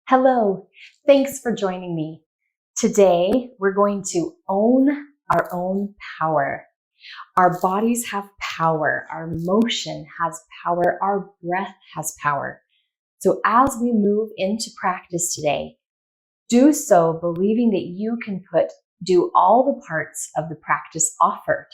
Hello, thanks for joining me. Today, we're going to own our own power. Our bodies have power, our motion has power, our breath has power. So as we move into practice today, do so believing that you can do all the parts of the practice offered.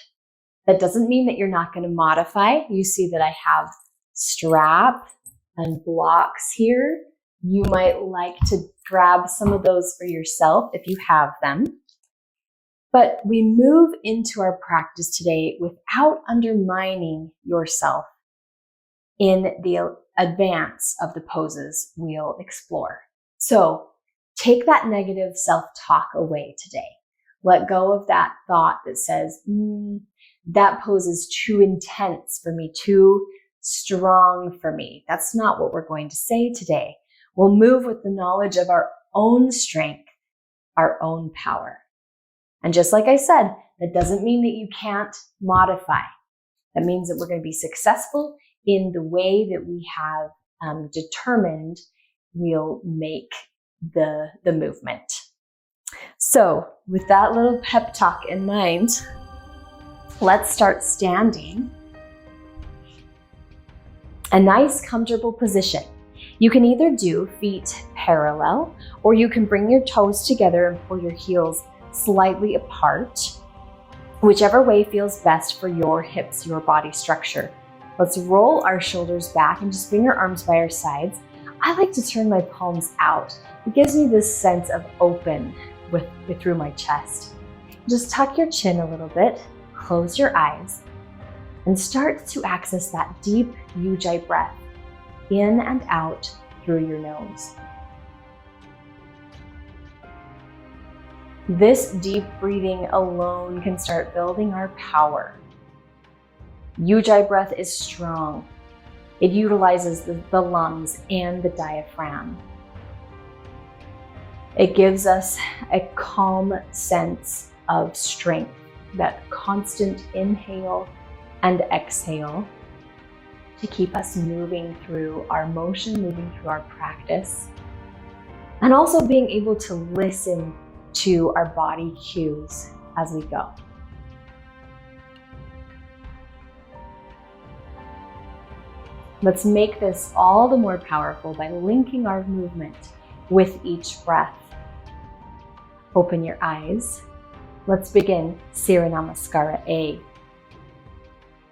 That doesn't mean that you're not going to modify. You see that I have strap and blocks here. You might like to grab some of those for yourself if you have them. But we move into our practice today without undermining yourself in the advance of the poses we'll explore. So take that negative self-talk away today. Let go of that thought that says, that pose is too intense for me, too strong for me. That's not what we're going to say today. We'll move with the knowledge of our own strength, our own power. And just like I said, that doesn't mean that you can't modify. That means that we're going to be successful in the way that we have determined we'll make the movement. So with that little pep talk in mind, let's start standing. A nice, comfortable position. You can either do feet parallel, or you can bring your toes together and pull your heels slightly apart, whichever way feels best for your hips, your body structure. Let's roll our shoulders back and just bring our arms by our sides. I like to turn my palms out. It gives me this sense of open through my chest. Just tuck your chin a little bit, close your eyes, and start to access that deep ujjayi breath in and out through your nose. This deep breathing alone can start building our power. Ujjayi breath is strong. It utilizes the lungs and the diaphragm. It gives us a calm sense of strength, that constant inhale and exhale, to keep us moving through our motion, moving through our practice, and also being able to listen to our body cues as we go. Let's make this all the more powerful by linking our movement with each breath. Open your eyes. Let's begin Surya Namaskara A.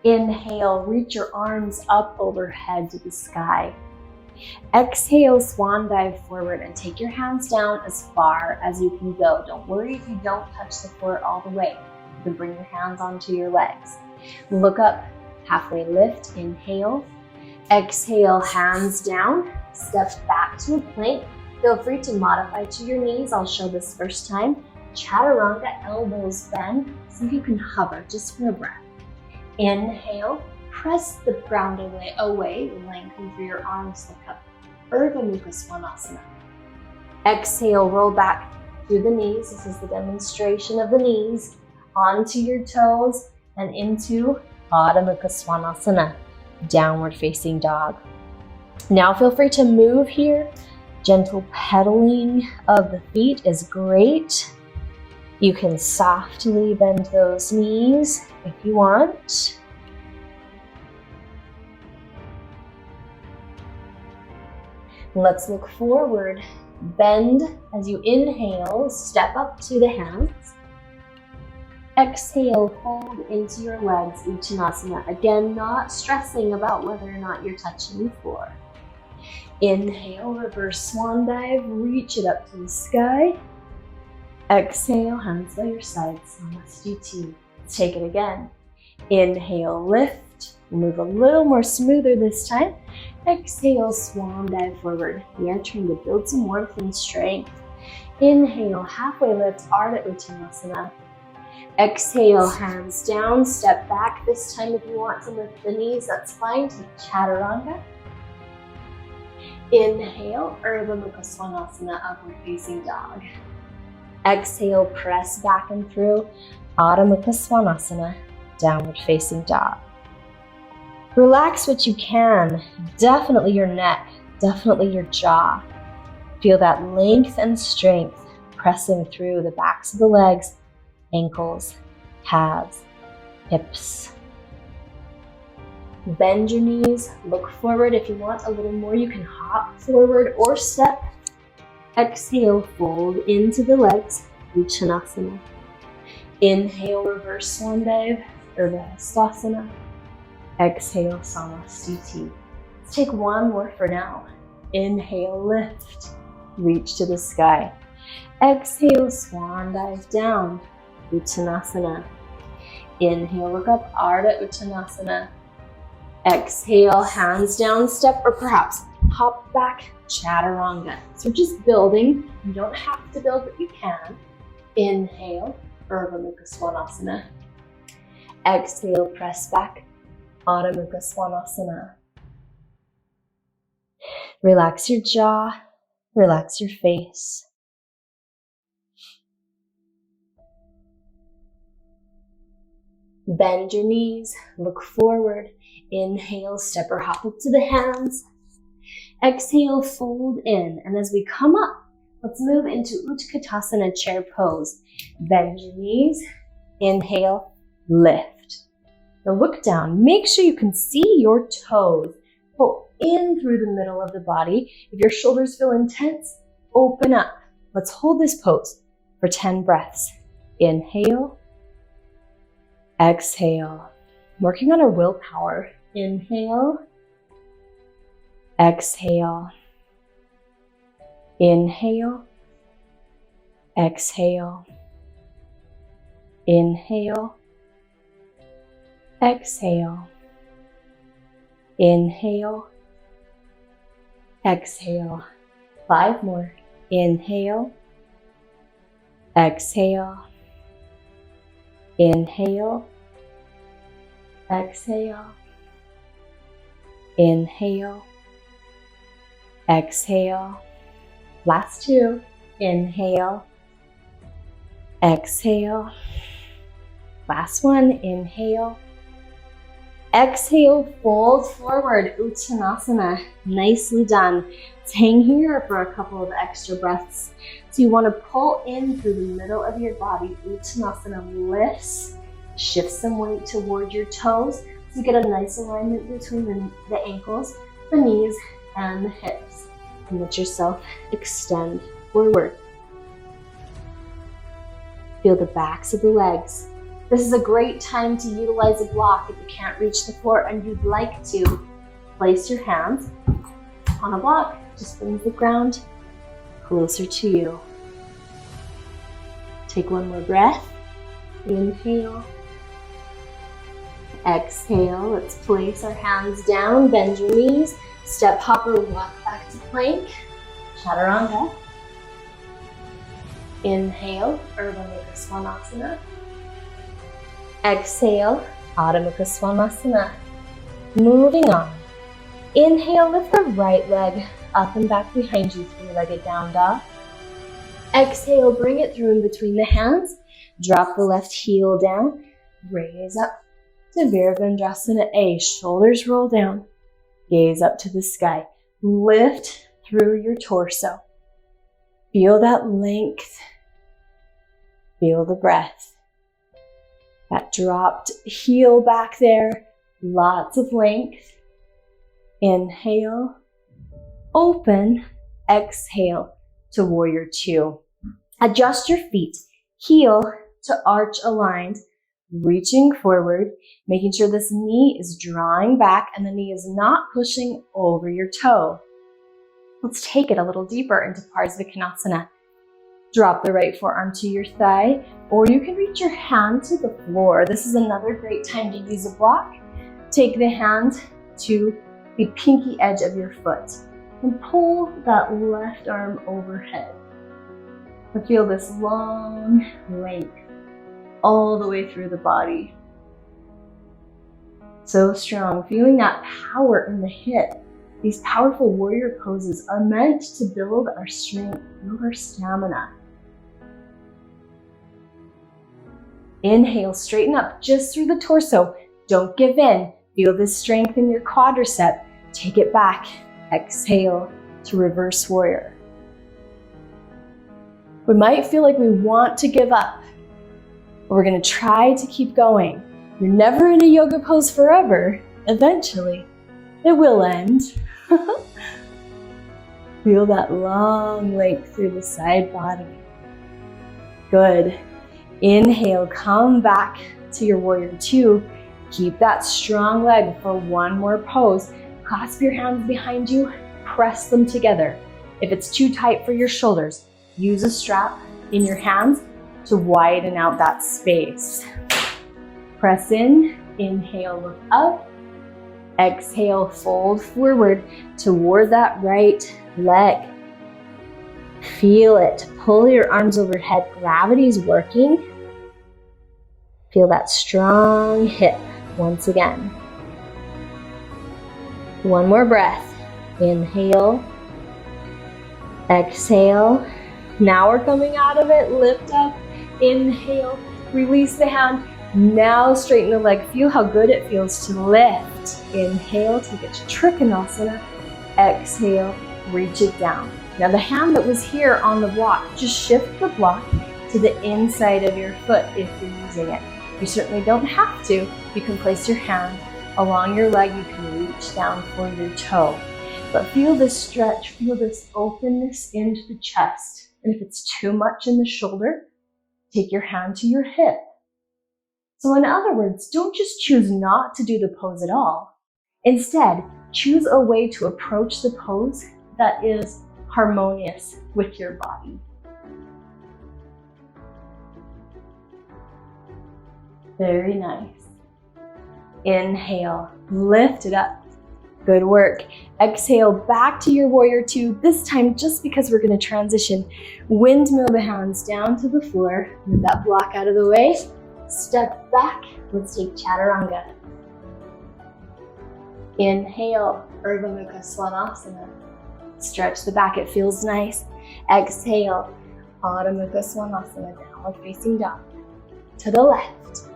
Inhale, reach your arms up overhead to the sky. Exhale, swan dive forward and take your hands down as far as you can go. Don't worry if you don't touch the floor all the way. You can bring your hands onto your legs. Look up, halfway lift, inhale. Exhale, hands down, step back to a plank. Feel free to modify to your knees. I'll show this first time. Chaturanga, elbows bend, so you can hover just for a breath. Inhale, press the ground away, lengthen through your arms, look up, Urdhva Mukha Svanasana. Exhale, roll back through the knees. This is the demonstration of the knees, onto your toes and into Adho Mukha Svanasana, downward facing dog. Now feel free to move here. Gentle pedaling of the feet is great. You can softly bend those knees if you want. Let's look forward. Bend as you inhale, step up to the hands. Exhale, fold into your legs, Uttanasana. Again, not stressing about whether or not you're touching the floor. Inhale, reverse swan dive, reach it up to the sky. Exhale, hands by your sides, Namaste. Let's take it again. Inhale, lift. Move a little more smoother this time. Exhale, swan dive forward. We are trying to build some warmth and strength. Inhale, halfway lift, Ardha Uttanasana. Exhale, hands down, step back. This time if you want to lift the knees, that's fine. Take Chaturanga. Inhale, Urdhva Mukha Svanasana, upward facing dog. Exhale, press back and through, Adho Mukha Svanasana, downward facing dog. Relax what you can, definitely your neck, definitely your jaw. Feel that length and strength pressing through the backs of the legs, ankles, calves, hips. Bend your knees, look forward. If you want a little more, you can hop forward or step. Exhale, fold into the legs, Uttanasana. Inhale, reverse swan dive, Urdhva Hastasana. Exhale, Samastiti. Let's take one more for now. Inhale, lift, reach to the sky. Exhale, swan dive down, Uttanasana. Inhale, look up, Ardha Uttanasana. Exhale, hands down, step, or perhaps hop back, Chaturanga. So we're just building. You don't have to build, but you can. Inhale, Urdhva Mukha Svanasana. Exhale, press back, Adho Mukha Svanasana. Relax your jaw, relax your face. Bend your knees, look forward. Inhale, step or hop up to the hands. Exhale, fold in. And as we come up, let's move into Utkatasana, chair pose. Bend your knees, inhale, lift. Now look down, make sure you can see your toes. Pull in through the middle of the body. If your shoulders feel intense, open up. Let's hold this pose for 10 breaths. Inhale, exhale. Working on our willpower. Inhale, exhale. Inhale, exhale. Inhale, exhale. Inhale, exhale. 5 more. Inhale, exhale. Inhale, exhale. Inhale, exhale. Last 2. Inhale, exhale. Last 1. Inhale, exhale, fold forward, Uttanasana. Nicely done. Let's hang here for a couple of extra breaths. So you want to pull in through the middle of your body. Uttanasana lifts, shift some weight toward your toes. So you get a nice alignment between the ankles, the knees, and the hips. And let yourself extend forward. Feel the backs of the legs. This is a great time to utilize a block if you can't reach the floor and you'd like to. Place your hands on a block. Just brings the ground closer to you. Take one more breath. Inhale. Exhale. Let's place our hands down. Bend your knees. Step, hop, or walk back to plank. Chaturanga. Inhale, Urdhva Mukha Svanasana. Exhale, Adho Mukha Svanasana. Moving on. Inhale, lift the right leg up and back behind you, 3-legged down dog. Exhale, bring it through in between the hands. Drop the left heel down. Raise up to Virabhadrasana A. Shoulders roll down. Gaze up to the sky. Lift through your torso. Feel that length. Feel the breath. That dropped heel back there. Lots of length. Inhale. Open. Exhale to warrior 2. Adjust your feet. Heel to arch aligned. Reaching forward, making sure this knee is drawing back and the knee is not pushing over your toe. Let's take it a little deeper into Parsvakonasana. Drop the right forearm to your thigh, or you can reach your hand to the floor. This is another great time to use a block. Take the hand to the pinky edge of your foot and pull that left arm overhead. And feel this long length all the way through the body. So strong, feeling that power in the hip. These powerful warrior poses are meant to build our strength, build our stamina. Inhale, straighten up just through the torso. Don't give in. Feel this strength in your quadricep. Take it back. Exhale to reverse warrior. We might feel like we want to give up, but we're going to try to keep going. You're never in a yoga pose forever. Eventually, it will end. Feel that long length through the side body. Good. Inhale, come back to your warrior two. Keep that strong leg for one more pose. Clasp your hands behind you, press them together. If it's too tight for your shoulders, use a strap in your hands to widen out that space. Press in, inhale, look up. Exhale, fold forward toward that right leg. Feel it. Pull your arms overhead. Gravity's working. Feel that strong hip once again. One more breath. Inhale. Exhale. Now we're coming out of it. Lift up. Inhale. Release the hand. Now straighten the leg. Feel how good it feels to lift. Inhale, take it to Trikonasana. Exhale, reach it down. Now the hand that was here on the block, just shift the block to the inside of your foot if you're using it. You certainly don't have to. You can place your hand along your leg. You can reach down for your toe. But feel this stretch, feel this openness into the chest. And if it's too much in the shoulder, take your hand to your hip. So in other words, don't just choose not to do the pose at all. Instead, choose a way to approach the pose that is harmonious with your body. Very nice. Inhale, lift it up. Good work. Exhale, back to your warrior two. This time, just because we're going to transition, windmill the hands down to the floor. Move that block out of the way. Step back. Let's take Chaturanga. Inhale, Urdhva Mukha Svanasana. Stretch the back, it feels nice. Exhale, Adho Mukha Svanasana, downward facing dog. To the left.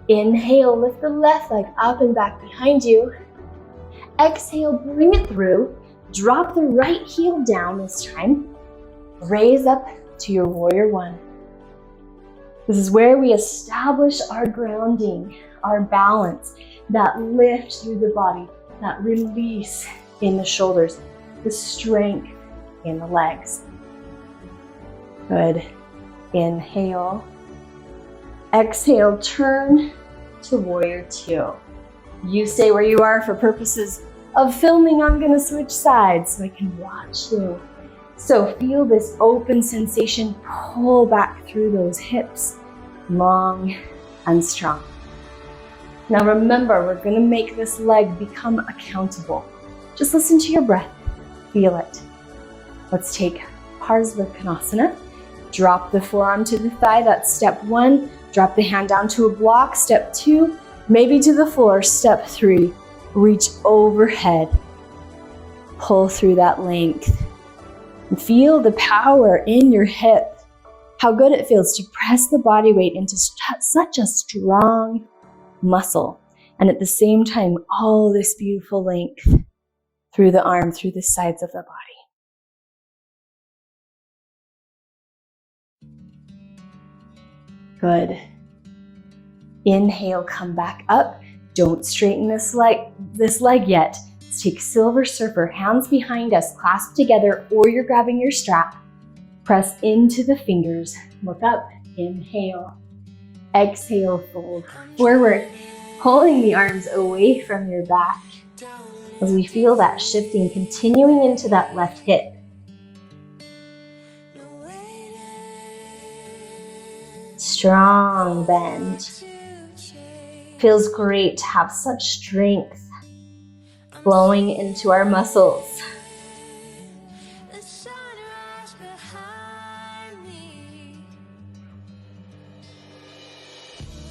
Inhale, lift the left leg up and back behind you. Exhale, bring it through. Drop the right heel down this time. Raise up to your warrior one. This is where we establish our grounding, our balance, that lift through the body, that release in the shoulders, the strength in the legs. Good. Inhale. Exhale, turn to warrior two. You stay where you are for purposes of filming. I'm going to switch sides so I can watch you. So feel this open sensation, pull back through those hips, long and strong. Now remember, we're going to make this leg become accountable. Just listen to your breath, feel it. Let's take Parsvakonasana. Drop the forearm to the thigh, that's step one. Drop the hand down to a block, step two. Maybe to the floor, step three. Reach overhead. Pull through that length. And feel the power in your hip. How good it feels to press the body weight into such a strong muscle. And at the same time, all this beautiful length through the arm, through the sides of the body. Good. Inhale, come back up. Don't straighten this leg yet. Let's take Silver Surfer, hands behind us, clasped together, or you're grabbing your strap. Press into the fingers. Look up. Inhale. Exhale, fold forward. Pulling the arms away from your back as we feel that shifting, continuing into that left hip. Strong bend. Feels great to have such strength flowing into our muscles.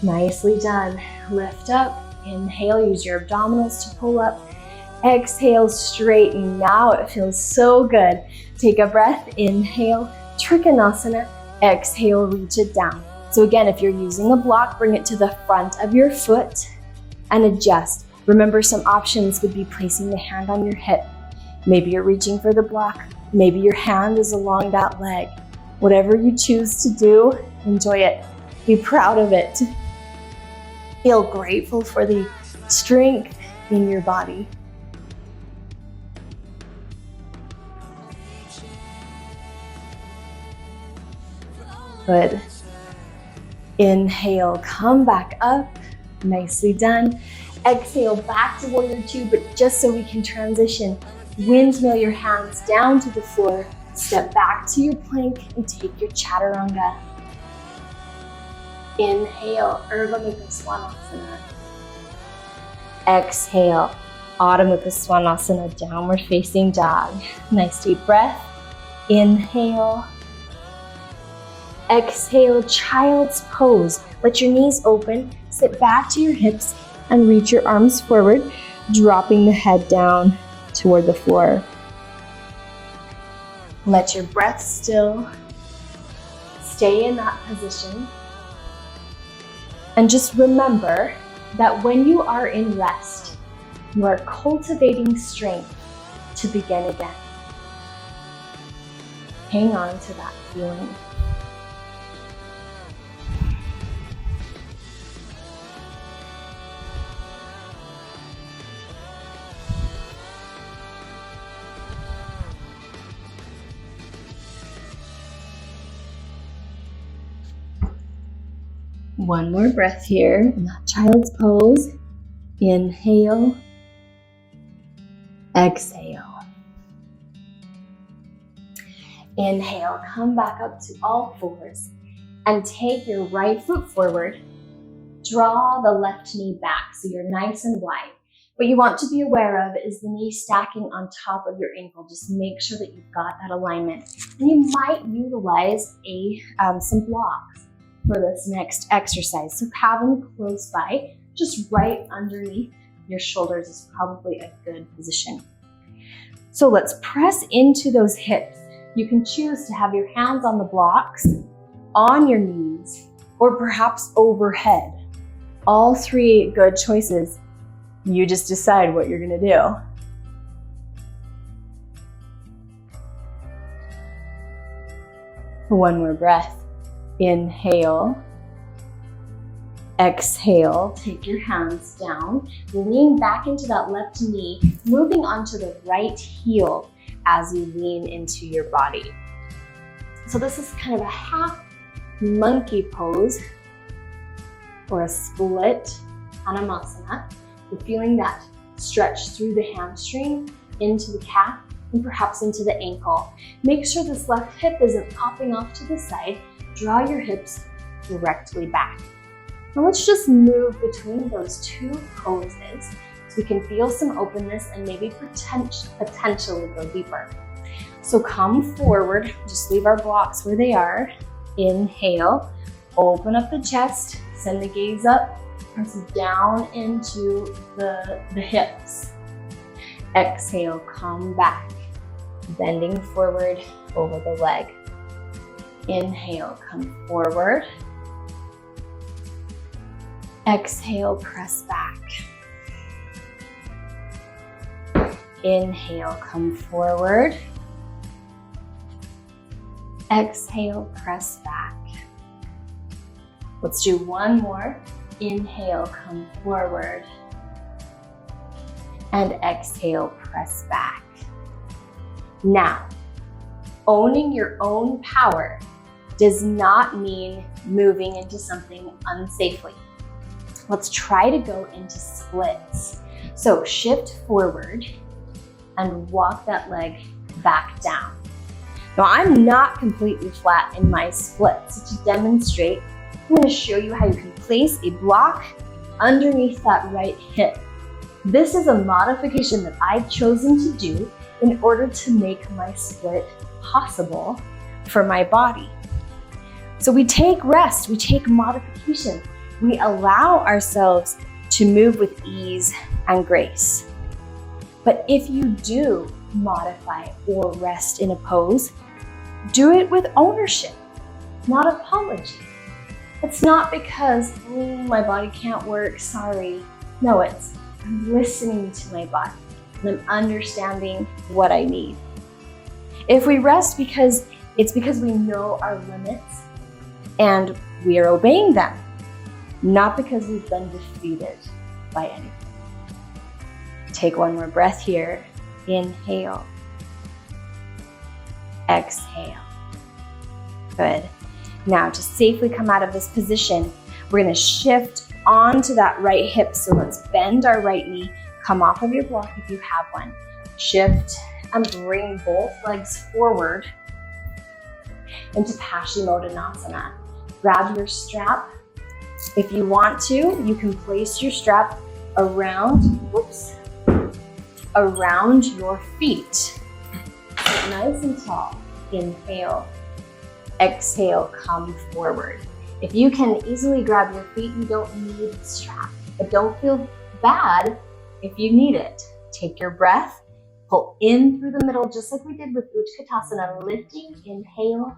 Nicely done. Lift up. Inhale, use your abdominals to pull up. Exhale, straighten. Now it feels so good. Take a breath. Inhale, Trikonasana. Exhale, reach it down. So again, if you're using a block, bring it to the front of your foot and adjust. Remember, some options would be placing the hand on your hip. Maybe you're reaching for the block. Maybe your hand is along that leg. Whatever you choose to do, enjoy it. Be proud of it. Feel grateful for the strength in your body. Good. Inhale, come back up. Nicely done. Exhale, back to warrior two, but just so we can transition, windmill your hands down to the floor. Step back to your plank and take your chaturanga. Inhale, Urdhva Mukha Svanasana. Exhale, Adho Mukha Svanasana, downward facing dog. Nice deep breath. Inhale. Exhale, child's pose. Let your knees open, sit back to your hips, and reach your arms forward, dropping the head down toward the floor. Let your breath still. Stay in that position. And just remember that when you are in rest, you are cultivating strength to begin again. Hang on to that feeling. One more breath here in that child's pose. Inhale. Exhale. Inhale, come back up to all fours and take your right foot forward. Draw the left knee back so you're nice and wide. What you want to be aware of is the knee stacking on top of your ankle. Just make sure that you've got that alignment. And you might utilize some blocks for this next exercise. So have them close by, just right underneath your shoulders is probably a good position. So let's press into those hips. You can choose to have your hands on the blocks, on your knees, or perhaps overhead. All three good choices. You just decide what you're gonna do. One more breath. Inhale. Exhale, take your hands down. Lean back into that left knee, moving onto the right heel as you lean into your body. So this is kind of a half monkey pose or a split Anamasana. You're feeling that stretch through the hamstring into the calf and perhaps into the ankle. Make sure this left hip isn't popping off to the side. Draw your hips directly back. Now let's just move between those two poses so we can feel some openness and maybe potentially go deeper. So come forward, just leave our blocks where they are. Inhale, open up the chest, send the gaze up, press down into the hips. Exhale, come back, bending forward over the leg. Inhale, come forward. Exhale, press back. Inhale, come forward. Exhale, press back. Let's do one more. Inhale, come forward. And exhale, press back. Now, owning your own power does not mean moving into something unsafely. Let's try to go into splits. So shift forward and walk that leg back down. Now I'm not completely flat in my splits. So to demonstrate, I'm going to show you how you can place a block underneath that right hip. This is a modification that I've chosen to do in order to make my split possible for my body. So we take rest, we take modification, we allow ourselves to move with ease and grace. But if you do modify or rest in a pose, do it with ownership, not apology. It's not because, my body can't work, sorry. No, it's I'm listening to my body and I'm understanding what I need. If we rest because It's because we know our limits and we are obeying them, not because we've been defeated by anything. Take one more breath here. Inhale. Exhale. Good. Now to safely come out of this position, we're going to shift onto that right hip. So let's bend our right knee. Come off of your block if you have one. Shift and bring both legs forward into Paschimottanasana. Grab your strap. If you want to, you can place your strap around your feet. Sit nice and tall. Inhale. Exhale, come forward. If you can easily grab your feet, you don't need the strap. But don't feel bad if you need it. Take your breath. Pull in through the middle, just like we did with Utkatasana. Lifting, inhale.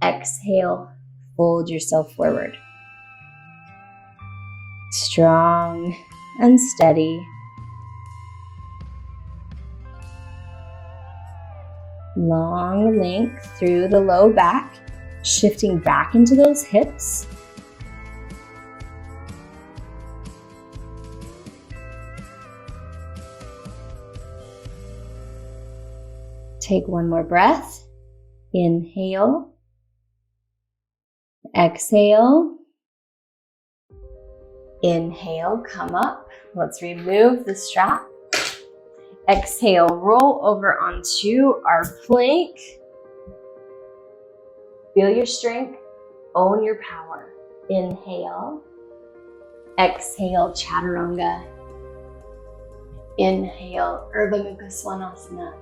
Exhale, fold yourself forward. Strong and steady. Long length through the low back, shifting back into those hips. Take one more breath. Inhale. Exhale. Inhale, come up. Let's remove the strap. Exhale, roll over onto our plank. Feel your strength, own your power. Inhale. Exhale, Chaturanga. Inhale, Urdhva Mukha Svanasana.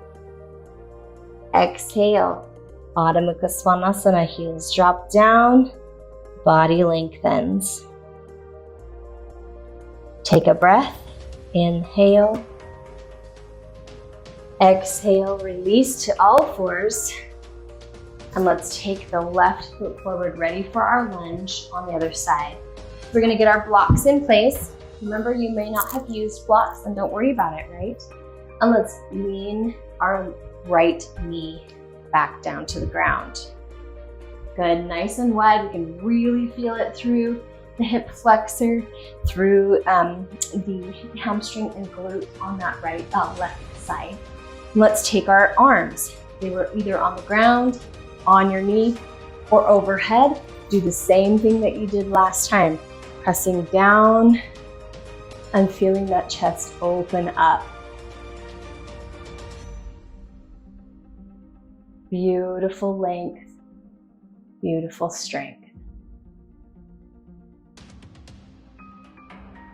Exhale, Adho Mukha Svanasana. Heels drop down, body lengthens. Take a breath. Inhale. Exhale, release to all fours. And let's take the left foot forward, ready for our lunge on the other side. We're gonna get our blocks in place. Remember, you may not have used blocks, and don't worry about it, right? And let's lean our right knee back down to the ground. Good, nice and wide. We can really feel it through the hip flexor, through the hamstring and glute on that left side. Let's take our arms. They were either on the ground, on your knee, or overhead. Do the same thing that you did last time. Pressing down and feeling that chest open up. Beautiful length, beautiful strength.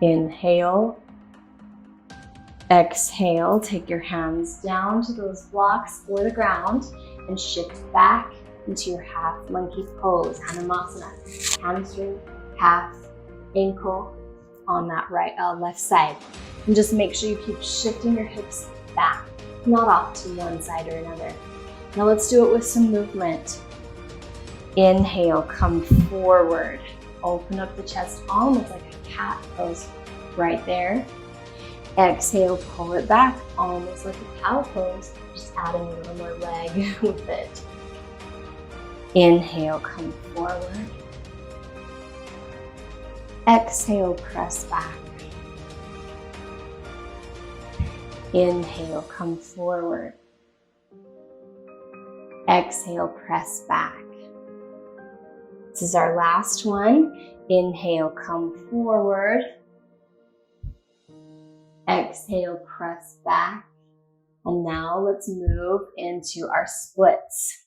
Inhale. Exhale, take your hands down to those blocks or the ground and shift back into your half monkey pose, Hanumasana. Hamstring, calf, ankle on that left side. And just make sure you keep shifting your hips back, not off to one side or another. Now let's do it with some movement. Inhale, come forward. Open up the chest almost like a cat pose right there. Exhale, pull it back, almost like a cow pose, just adding a little more leg with it. Inhale, come forward. Exhale, press back. Inhale, come forward. Exhale, press back. This is our last one. Inhale, come forward. Exhale, press back. And now let's move into our splits.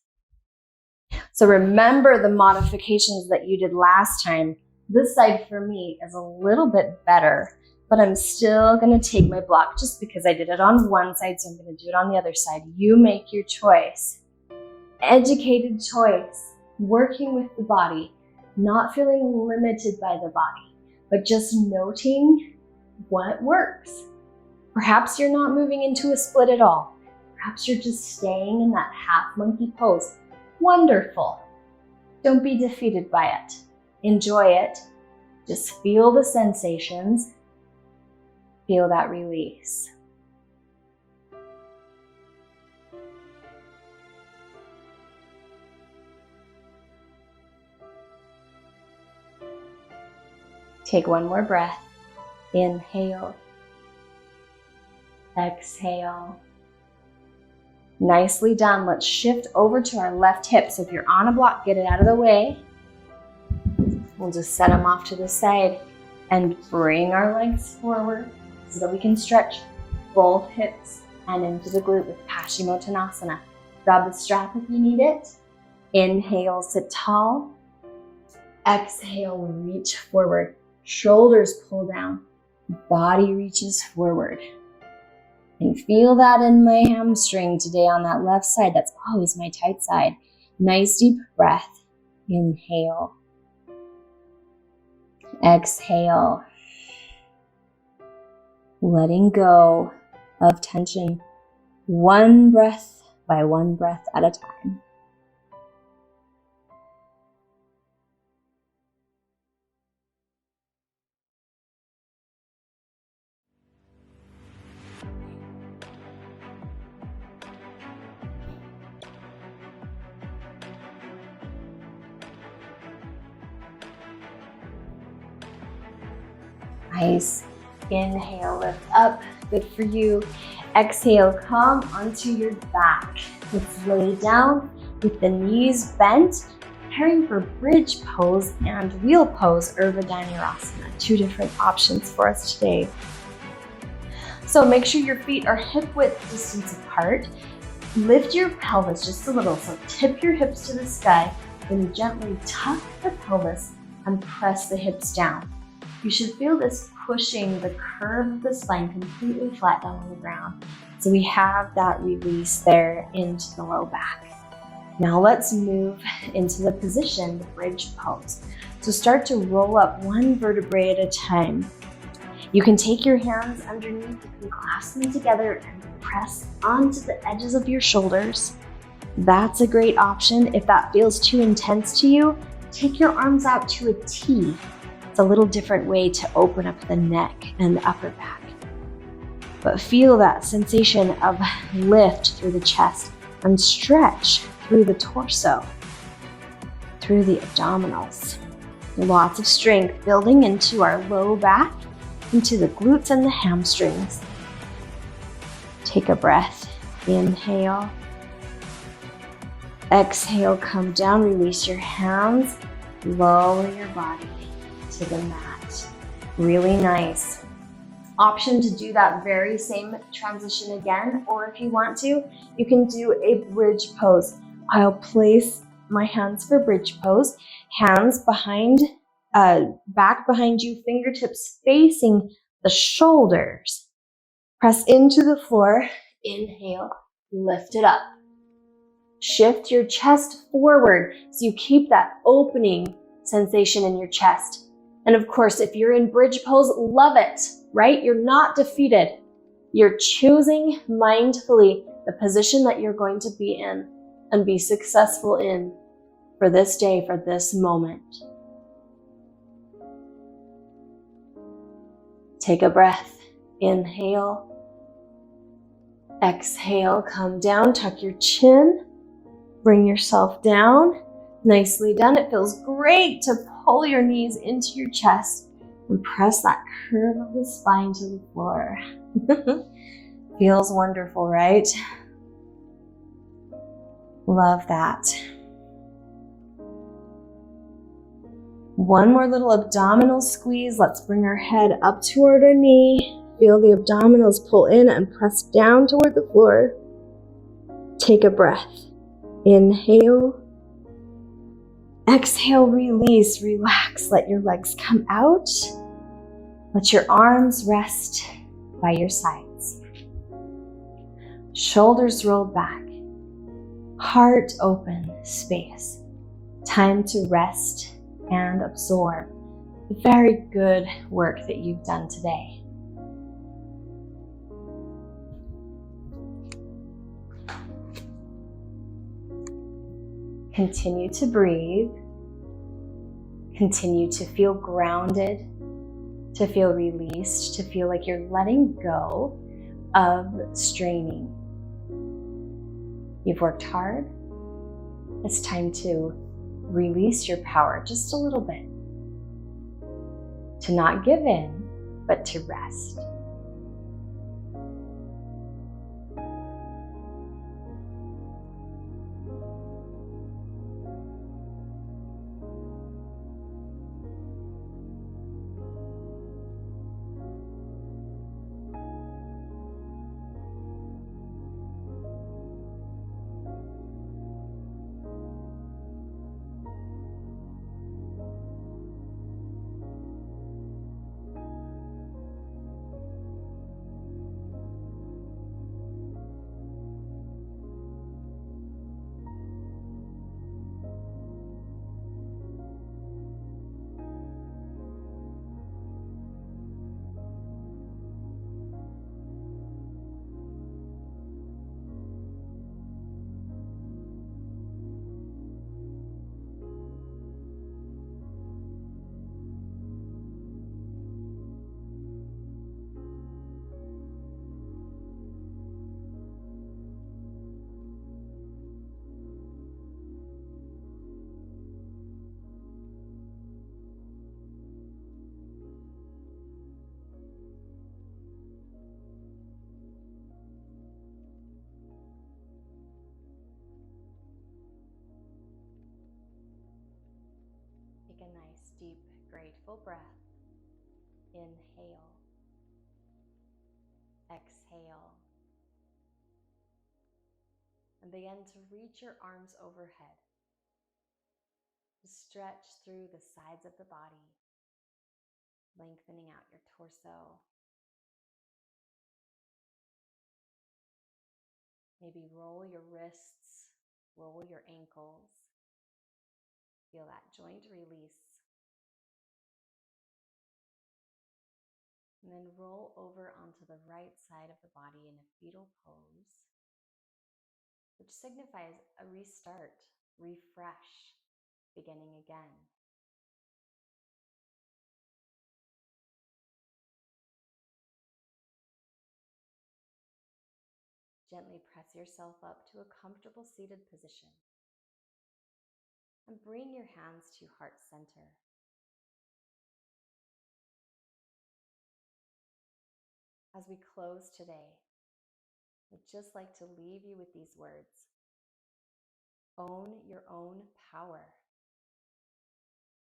So remember the modifications that you did last time. This side for me is a little bit better, but I'm still gonna take my block just because I did it on one side, so I'm gonna do it on the other side. You make your choice. Educated choice, working with the body, not feeling limited by the body, but just noting what works. Perhaps you're not moving into a split at all. Perhaps you're just staying in that half monkey pose. Wonderful. Don't be defeated by it. Enjoy it. Just feel the sensations. Feel that release. Take one more breath. Inhale. Exhale. Nicely done. Let's shift over to our left hip. So if you're on a block, get it out of the way. We'll just set them off to the side and bring our legs forward so that we can stretch both hips and into the glute with Paschimottanasana. Grab the strap if you need it. Inhale, sit tall. Exhale, reach forward. Shoulders pull down. Body reaches forward. And feel that in my hamstring today on that left side. That's always my tight side. Nice deep breath. Inhale. Exhale. Letting go of tension. One breath by one breath at a time. Nice. Inhale, lift up. Good for you. Exhale, come onto your back. Let's lay down with the knees bent, preparing for bridge pose and wheel pose, Urdhva Dhanurasana. Two different options for us today. So make sure your feet are hip width distance apart. Lift your pelvis just a little. So tip your hips to the sky, then gently tuck the pelvis and press the hips down. You should feel this pushing the curve of the spine completely flat down on the ground. So we have that release there into the low back. Now let's move into the position, the bridge pose. So start to roll up one vertebrae at a time. You can take your hands underneath, you can clasp them together and press onto the edges of your shoulders. That's a great option. If that feels too intense to you, take your arms out to a T. It's a little different way to open up the neck and the upper back. But feel that sensation of lift through the chest and stretch through the torso, through the abdominals. Lots of strength building into our low back, into the glutes and the hamstrings. Take a breath. Inhale. Exhale, come down, release your hands, lower your body to the mat. Really nice. Option to do that very same transition again, or if you want to, you can do a bridge pose. I'll place my hands for bridge pose, hands behind, back behind you, fingertips facing the shoulders. Press into the floor, inhale, lift it up. Shift your chest forward so you keep that opening sensation in your chest. And of course, if you're in bridge pose, love it, right? You're not defeated. You're choosing mindfully the position that you're going to be in and be successful in for this day, for this moment. Take a breath. Inhale. Exhale, come down, tuck your chin, bring yourself down. Nicely done. It feels great to pull your knees into your chest and press that curve of the spine to the floor. Feels wonderful, right? Love that. One more little abdominal squeeze. Let's bring our head up toward our knee. Feel the abdominals pull in and press down toward the floor. Take a breath. Inhale. Exhale, release, relax, let your legs come out. Let your arms rest by your sides. Shoulders rolled back. Heart open, space. Time to rest and absorb the very good work that you've done today. Continue to breathe. Continue to feel grounded, to feel released, to feel like you're letting go of straining. You've worked hard. It's time to release your power just a little bit. to not give in, but to rest. Take a nice, deep, grateful breath. Inhale. Exhale. And begin to reach your arms overhead. Stretch through the sides of the body, lengthening out your torso. Maybe roll your wrists, roll your ankles. Feel that joint release. And then roll over onto the right side of the body in a fetal pose, which signifies a restart, refresh, beginning again. Gently press yourself up to a comfortable seated position. And bring your hands to heart center. As we close today, I'd just like to leave you with these words. Own your own power.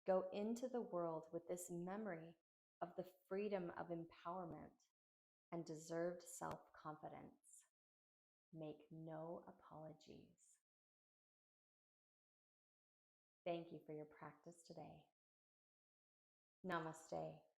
Go into the world with this memory of the freedom of empowerment and deserved self-confidence. Make no apologies. Thank you for your practice today. Namaste.